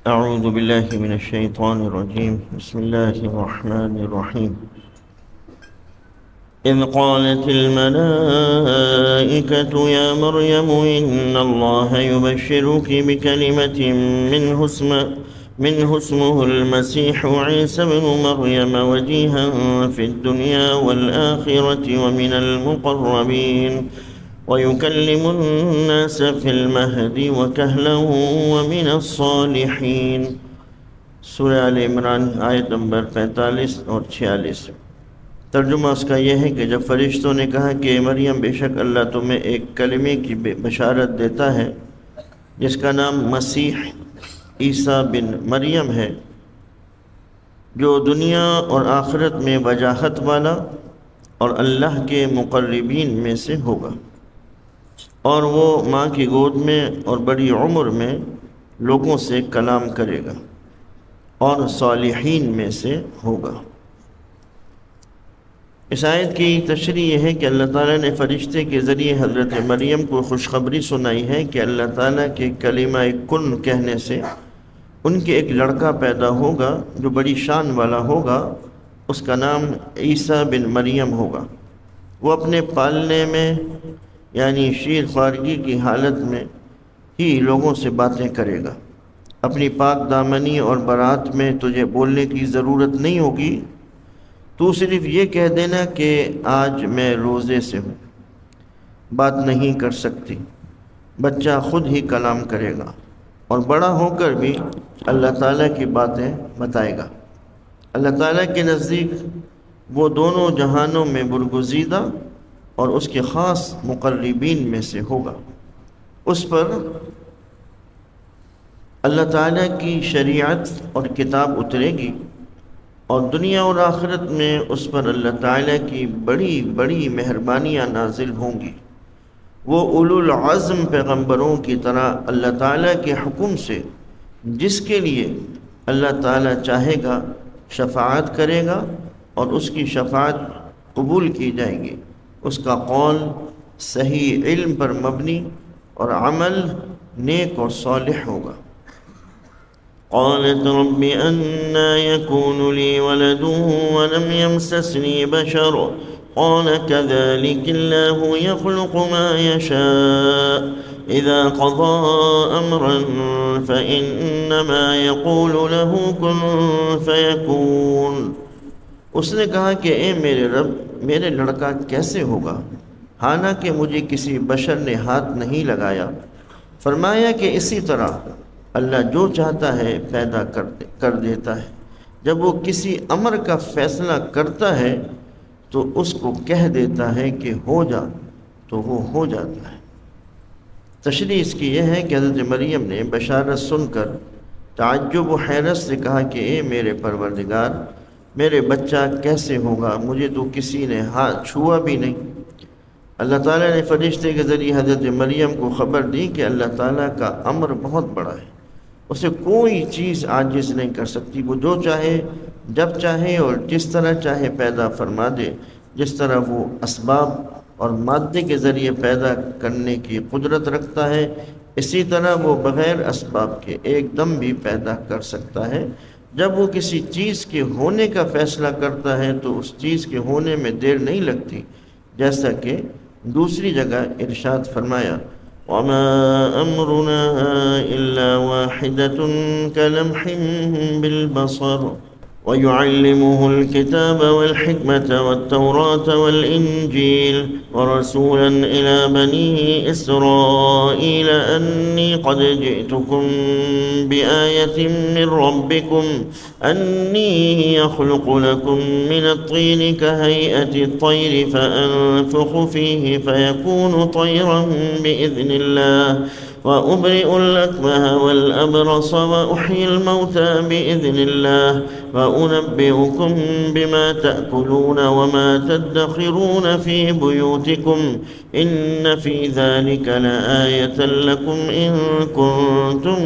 أعوذ بالله من الشيطان الرجيم. بسم الله الرحمن الرحيم. إذ قالت الملائكة يا مريم إن الله يبشرك بكلمة منه اسمه المسيح عيسى بن مريم وجيها في الدنيا والآخرة ومن المقربين ويكلم الناس في المهد وكهلا ومن الصالحين. سورہ آل عمران آیت نمبر 45 اور 46. ترجمہ اس کا یہ ہے کہ جب فرشتوں نے کہا کہ مریم بے شک اللہ تمہیں ایک کلمے کی بشارت دیتا ہے جس کا نام مسیح عیسیٰ بن مریم ہے، جو دنیا اور آخرت میں وجاہت والا اور اللہ کے مقربین میں سے ہوگا، اور وہ ماں کی گود میں اور بڑی عمر میں لوگوں سے کلام کرے گا اور صالحین میں سے ہوگا. اس آیت کی تشریح یہ ہے کہ اللہ تعالیٰ نے فرشتے کے ذریعے حضرت مریم کو خوشخبری سنائی ہے کہ اللہ تعالیٰ کے کلمہ کن کہنے سے ان کے ایک لڑکا پیدا ہوگا جو بڑی شان والا ہوگا. اس کا نام عیسیٰ بن مریم ہوگا. وہ اپنے پالنے میں یعنی شیر خوارگی کی حالت میں ہی لوگوں سے باتیں کرے گا. اپنی پاک دامنی اور برات میں تجھے بولنے کی ضرورت نہیں ہوگی، تو صرف یہ کہہ دینا کہ آج میں روزے سے ہوں، بات نہیں کر سکتی. بچہ خود ہی کلام کرے گا اور بڑا ہو کر بھی اللہ تعالیٰ کی باتیں بتائے گا. اللہ تعالیٰ کے نزدیک وہ دونوں جہانوں میں برگزیدہ اور اس کے خاص مقربین میں سے ہوگا. اس پر اللہ تعالیٰ کی شریعت اور کتاب اترے گی اور دنیا اور آخرت میں اس پر اللہ تعالیٰ کی بڑی بڑی مہربانیاں نازل ہوں گی. وہ اولو العزم پیغمبروں کی طرح اللہ تعالیٰ کے حکم سے جس کے لیے اللہ تعالیٰ چاہے گا شفاعت کرے گا اور اس کی شفاعت قبول کی جائے گی. اس کا قول صحیح علم پر مبنی اور عمل نیک اور صالح ہوگا. قالت رب أنى يكون لي ولد ولم يمسسني بشر قال كذلك الله يخلق ما يشاء إذا قضى أمرا فإنما يقول له كن فيكون. اس نے کہا کہ اے میرے رب، میرے لڑکا کیسے ہوگا حالانکہ مجھے کسی بشر نے ہاتھ نہیں لگایا. فرمایا کہ اسی طرح اللہ جو چاہتا ہے پیدا کر دیتا ہے. جب وہ کسی امر کا فیصلہ کرتا ہے تو اس کو کہہ دیتا ہے کہ ہو جا تو وہ ہو جاتا ہے. تشریح اس کی یہ ہے کہ حضرت مریم نے بشارت سن کر تعجب و حیرت سے کہا کہ اے میرے پروردگار، میرے بچہ کیسے ہوگا، مجھے تو کسی نے ہاتھ چھوا بھی نہیں. اللہ تعالیٰ نے فرشتے کے ذریعے حضرت مریم کو خبر دی کہ اللہ تعالیٰ کا امر بہت بڑا ہے، اسے کوئی چیز عاجز نہیں کر سکتی. وہ جو چاہے جب چاہے اور جس طرح چاہے پیدا فرما دے. جس طرح وہ اسباب اور مادے کے ذریعے پیدا کرنے کی قدرت رکھتا ہے، اسی طرح وہ بغیر اسباب کے ایک دم بھی پیدا کر سکتا ہے. جب وہ کسی چیز کے ہونے کا فیصلہ کرتا ہے تو اس چیز کے ہونے میں دیر نہیں لگتی، جیسا کہ دوسری جگہ ارشاد فرمایا وَمَا أَمْرُنَا إِلَّا وَاحِدَةٌ كَلَمْحٍ بِالْبَصَرِ وَيُعَلِّمُهُ الْكِتَابَ وَالْحِكْمَةَ وَالتَّوْرَاةَ وَالْإِنْجِيلَ وَرَسُولًا إِلَى بَنِي إِسْرَائِيلَ أَنِّي قَدْ جِئْتُكُمْ بِآيَةٍ مِّن رَّبِّكُمْ أَنِّي يَخْلُقُ لَكُم مِّنَ الطِّينِ كَهَيْئَةِ الطَّيْرِ فَأَنفُخُ فِيهِ فَيَكُونُ طَيْرًا بِإِذْنِ اللَّهِ وَأُبْرِئُ الْأَكْمَهَ وَالْأَبْرَصَ وَأُحْيِي الْمَوْتَى بِإِذْنِ اللَّهِ وَأُنَبِّئُكُم بِمَا تَأْكُلُونَ وَمَا تَدَّخِرُونَ فِي بُيُوتِكُمْ إِنَّ فِي ذَلِكَ لَآيَةً لَكُمْ إِن كُنتُم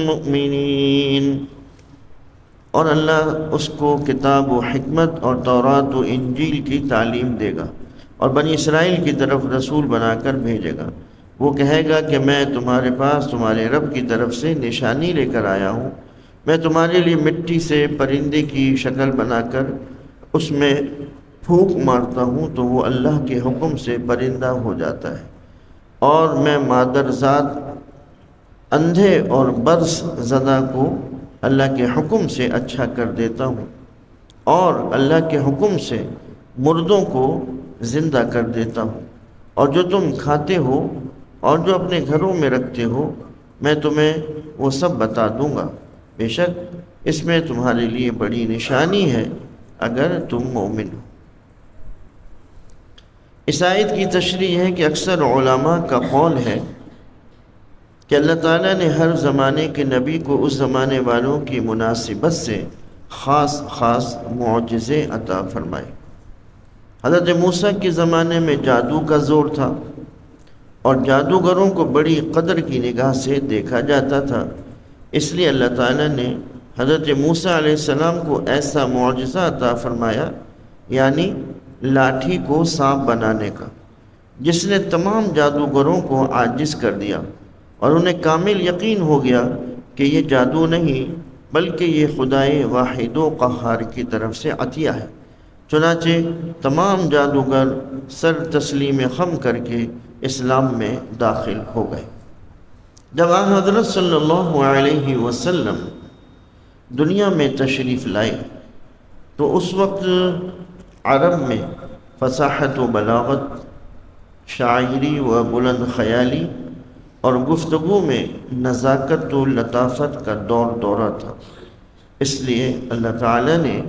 مُّؤْمِنِينَ. اور اللہ اس کو کتاب و حکمت اور تورات و انجیل کی تعلیم دے گا اور بنی اسرائیل کی طرف رسول بنا کر بھیجے گا. وہ کہے گا کہ میں تمہارے پاس تمہارے رب کی طرف سے نشانی لے کر آیا ہوں. میں تمہارے لیے مٹی سے پرندے کی شکل بنا کر اس میں پھونک مارتا ہوں تو وہ اللہ کے حکم سے پرندہ ہو جاتا ہے، اور میں مادرزاد اندھے اور برس زدہ کو اللہ کے حکم سے اچھا کر دیتا ہوں، اور اللہ کے حکم سے مردوں کو زندہ کر دیتا ہوں، اور جو تم کھاتے ہو اور جو اپنے گھروں میں رکھتے ہو میں تمہیں وہ سب بتا دوں گا، بے شک اس میں تمہارے لیے بڑی نشانی ہے اگر تم مومن ہو۔ اس آیت کی تشریح ہے کہ اکثر علماء کا قول ہے کہ اللہ تعالیٰ نے ہر زمانے کے نبی کو اس زمانے والوں کی مناسبت سے خاص معجزے عطا فرمائے۔ حضرت موسیٰ کے زمانے میں جادو کا زور تھا اور جادوگروں کو بڑی قدر کی نگاہ سے دیکھا جاتا تھا، اس لیے اللہ تعالیٰ نے حضرت موسیٰ علیہ السلام کو ایسا معجزہ عطا فرمایا، یعنی لاٹھی کو سانپ بنانے کا، جس نے تمام جادوگروں کو عاجز کر دیا اور انہیں کامل یقین ہو گیا کہ یہ جادو نہیں بلکہ یہ خدائے واحد و قہار کی طرف سے عطیہ ہے۔ چنانچہ تمام جادوگر سر تسلیم خم کر کے اسلام میں داخل ہو گئے۔ جب آن حضرت صلی اللہ علیہ وسلم دنیا میں تشریف لائے تو اس وقت عرب میں فصاحت و بلاغت، شاعری و بلند خیالی اور گفتگو میں نزاکت و لطافت کا دورہ تھا، اس لیے اللہ تعالیٰ نے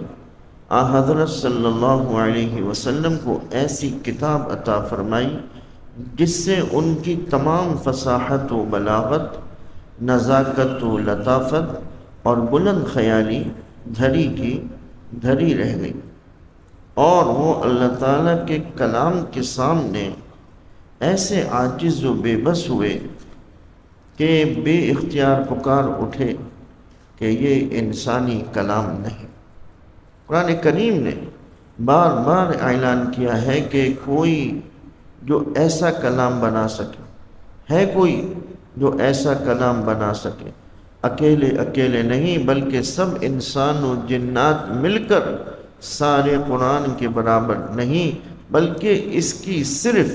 حضرت صلی اللہ علیہ وسلم کو ایسی کتاب عطا فرمائی جس سے ان کی تمام فصاحت و بلاغت، نزاکت و لطافت اور بلند خیالی دھری کی دھری رہ گئی، اور وہ اللہ تعالیٰ کے کلام کے سامنے ایسے عاجز و بے بس ہوئے کہ بے اختیار پکار اٹھے کہ یہ انسانی کلام نہیں۔ قرآن کریم نے بار بار اعلان کیا ہے کہ کوئی جو ایسا کلام بنا سکے، ہے کوئی جو ایسا کلام بنا سکے، اکیلے نہیں بلکہ سب انسان و جنات مل کر سارے قرآن کے برابر نہیں بلکہ اس کی صرف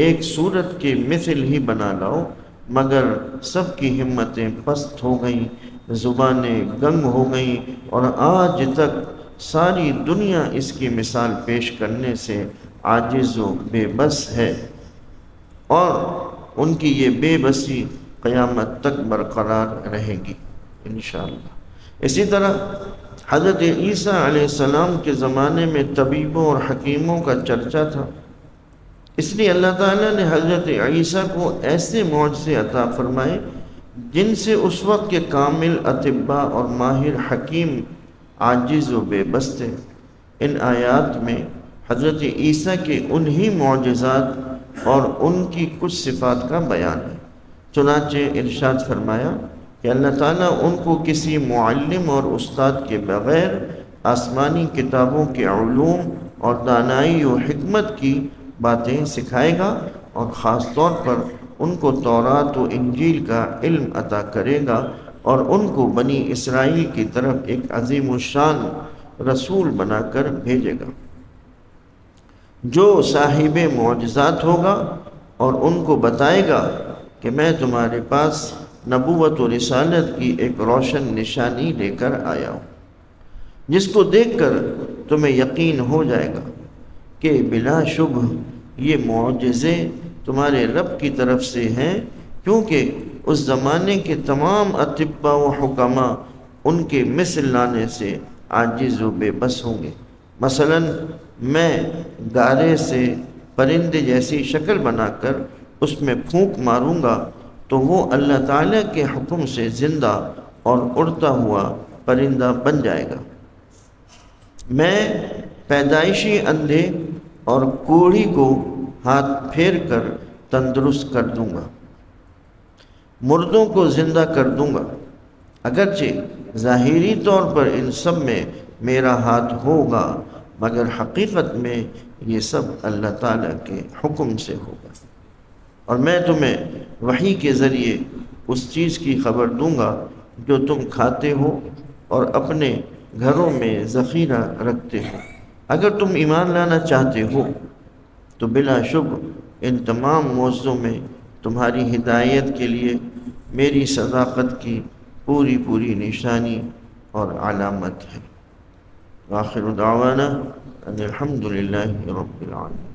ایک صورت کے مثل ہی بنا لاؤ، مگر سب کی ہمتیں پست ہو گئیں، زبانیں گنگ ہو گئیں، اور آج تک ساری دنیا اس کی مثال پیش کرنے سے عاجز و بے بس ہے، اور ان کی یہ بے بسی قیامت تک برقرار رہے گی انشاءاللہ۔ اسی طرح حضرت عیسیٰ علیہ السلام کے زمانے میں طبیبوں اور حکیموں کا چرچا تھا، اس لیے اللہ تعالیٰ نے حضرت عیسیٰ کو ایسے معجزے عطا فرمائے جن سے اس وقت کے کامل اطباء اور ماہر حکیم عاجز و بے بس تھے۔ ان آیات میں حضرت عیسیٰ کے انہی معجزات اور ان کی کچھ صفات کا بیان ہے۔ چنانچہ ارشاد فرمایا کہ اللہ تعالیٰ ان کو کسی معلم اور استاد کے بغیر آسمانی کتابوں کے علوم اور دانائی و حکمت کی باتیں سکھائے گا، اور خاص طور پر ان کو تورات و انجیل کا علم عطا کرے گا، اور ان کو بنی اسرائیل کی طرف ایک عظیم الشان رسول بنا کر بھیجے گا جو صاحب معجزات ہوگا، اور ان کو بتائے گا کہ میں تمہارے پاس نبوت و رسالت کی ایک روشن نشانی لے کر آیا ہوں، جس کو دیکھ کر تمہیں یقین ہو جائے گا کہ بلا شبہ یہ معجزے تمہارے رب کی طرف سے ہیں، کیونکہ اس زمانے کے تمام اطباء و حکماء ان کے مثل لانے سے عاجز و بے بس ہوں گے۔ مثلا میں گارے سے پرندے جیسی شکل بنا کر اس میں پھونک ماروں گا تو وہ اللہ تعالیٰ کے حکم سے زندہ اور اڑتا ہوا پرندہ بن جائے گا۔ میں پیدائشی اندھے اور کوڑھی کو ہاتھ پھیر کر تندرست کر دوں گا، مردوں کو زندہ کر دوں گا، اگرچہ ظاہری طور پر ان سب میں میرا ہاتھ ہوگا مگر حقیقت میں یہ سب اللہ تعالیٰ کے حکم سے ہوگا، اور میں تمہیں وحی کے ذریعے اس چیز کی خبر دوں گا جو تم کھاتے ہو اور اپنے گھروں میں ذخیرہ رکھتے ہو۔ اگر تم ایمان لانا چاہتے ہو تو بلا شبہ ان تمام موضوعوں میں تمہاری ہدایت کے لیے میری صداقت کی پوری نشانی اور علامت ہے۔ آخر دعوانا ان الحمد للہ رب العالمین۔